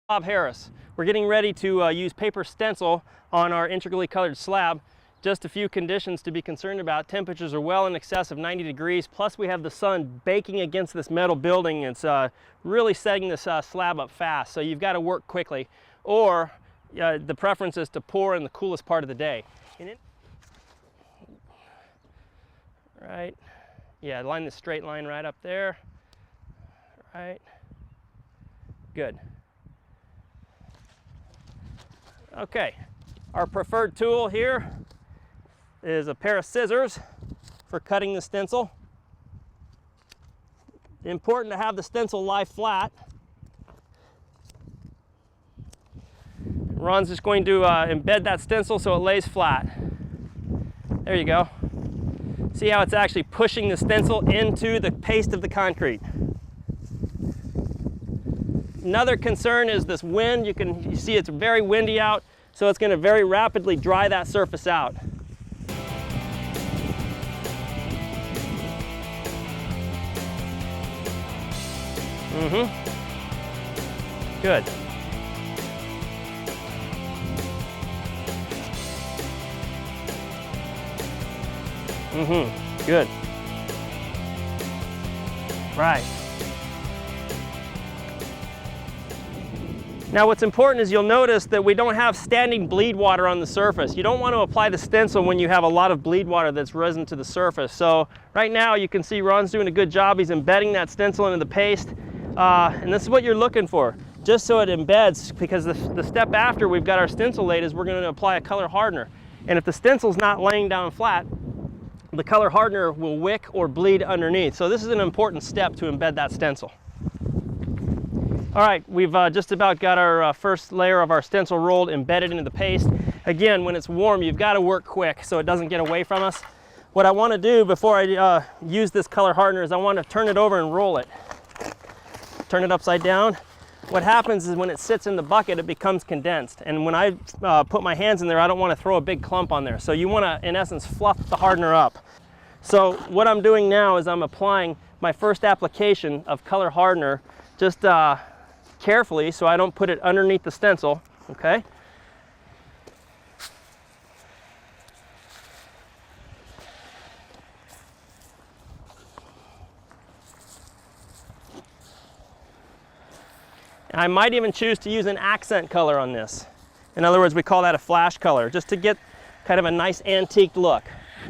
Bob Harris. We're getting ready to use paper stencil on our integrally colored slab. Just a few conditions to be concerned about. Temperatures are well in excess of 90 degrees, plus we have the sun baking against this metal building. It's really setting this slab up fast, so you've got to work quickly. Or the preference is to pour in the coolest part of the day. Right, yeah, line this straight line right up there. Right, good. Okay, our preferred tool here is a pair of scissors for cutting the stencil. Important to have the stencil lie flat. Ron's just going to embed that stencil so it lays flat. There you go. See how it's actually pushing the stencil into the paste of the concrete. Another concern is this wind. You see it's very windy out, so it's going to very rapidly dry that surface out. Good. Good. Right. Now what's important is you'll notice that we don't have standing bleed water on the surface. You don't want to apply the stencil when you have a lot of bleed water that's risen to the surface. So right now you can see Ron's doing a good job. He's embedding that stencil into the paste. And this is what you're looking for, just so it embeds, because the step after we've got our stencil laid is we're going to apply a color hardener. And if the stencil's not laying down flat, the color hardener will wick or bleed underneath. So this is an important step to embed that stencil. All right, we've just about got our first layer of our stencil rolled embedded into the paste. Again, when it's warm, you've got to work quick so it doesn't get away from us. What I want to do before I use this color hardener is I want to turn it over and roll it. Turn it upside down. What happens is when it sits in the bucket, it becomes condensed. And when I put my hands in there, I don't want to throw a big clump on there. So you want to, in essence, fluff the hardener up. So what I'm doing now is I'm applying my first application of color hardener just carefully so I don't put it underneath the stencil, okay? I might even choose to use an accent color on this. In other words, we call that a flash color, just to get kind of a nice antique look.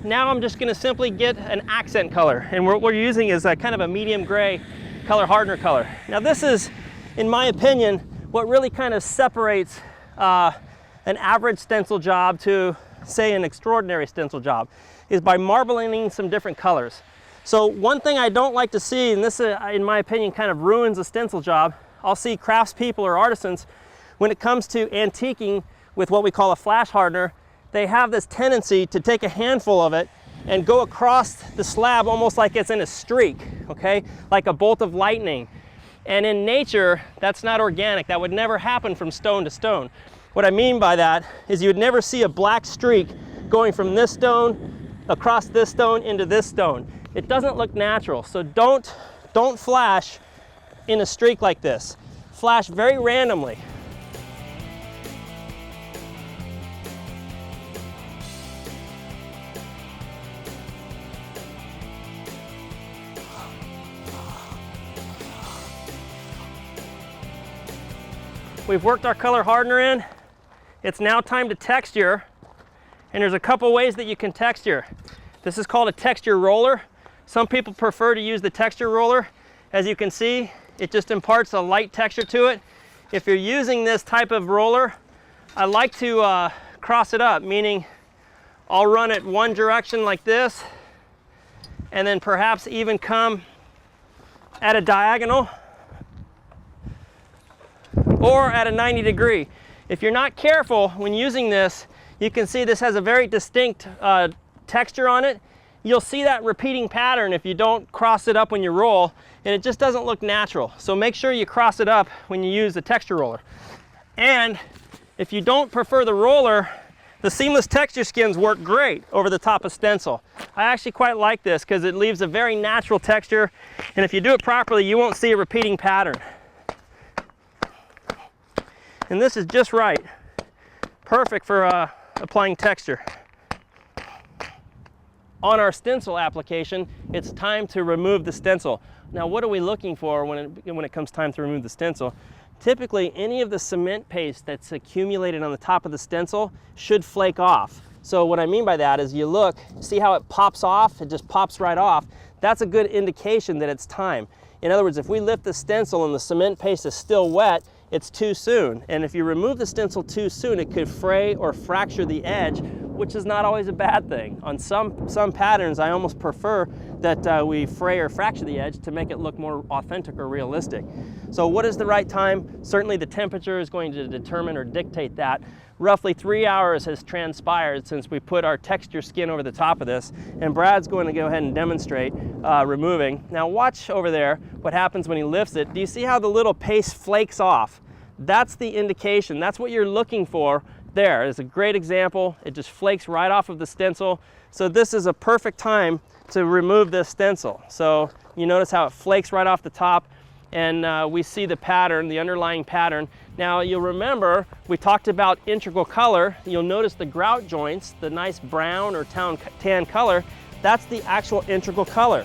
Now I'm just going to simply get an accent color, and what we're using is a kind of a medium gray color hardener color. Now this is, in my opinion, what really kind of separates an average stencil job to, say, an extraordinary stencil job, is by marbling some different colors. So one thing I don't like to see, and this in my opinion kind of ruins a stencil job, I'll see craftspeople or artisans, when it comes to antiquing with what we call a flash hardener, they have this tendency to take a handful of it and go across the slab almost like it's in a streak, okay? Like a bolt of lightning. And in nature, that's not organic. That would never happen from stone to stone. What I mean by that is you would never see a black streak going from this stone across this stone into this stone. It doesn't look natural. So don't flash in a streak like this. Flash very randomly. We've worked our color hardener in. It's now time to texture, and there's a couple ways that you can texture. This is called a texture roller. Some people prefer to use the texture roller. As you can see, it just imparts a light texture to it. If you're using this type of roller, I like to cross it up, meaning I'll run it one direction like this, and then perhaps even come at a diagonal or at a 90 degree. If you're not careful when using this, you can see this has a very distinct texture on it. You'll see that repeating pattern if you don't cross it up when you roll, and it just doesn't look natural. So make sure you cross it up when you use the texture roller. And if you don't prefer the roller, the seamless texture skins work great over the top of stencil. I actually quite like this because it leaves a very natural texture, and if you do it properly, you won't see a repeating pattern. And this is just right. Perfect for applying texture. On our stencil application, it's time to remove the stencil. Now, what are we looking for when it comes time to remove the stencil? Typically, any of the cement paste that's accumulated on the top of the stencil should flake off. So what I mean by that is you look, see how it pops off? It just pops right off. That's a good indication that it's time. In other words, if we lift the stencil and the cement paste is still wet, it's too soon. And if you remove the stencil too soon, it could fray or fracture the edge, which is not always a bad thing. On some patterns, I almost prefer that we fray or fracture the edge to make it look more authentic or realistic. So what is the right time? Certainly the temperature is going to determine or dictate that. Roughly 3 hours has transpired since we put our texture skin over the top of this, and Brad's going to go ahead and demonstrate removing. Now watch over there what happens when he lifts it. Do you see how the little paste flakes off? That's the indication. That's what you're looking for there. It's a great example. It just flakes right off of the stencil. So this is a perfect time to remove this stencil. So you notice how it flakes right off the top, and we see the pattern, the underlying pattern. Now you'll remember we talked about integral color. You'll notice the grout joints, the nice brown or tan color, that's the actual integral color.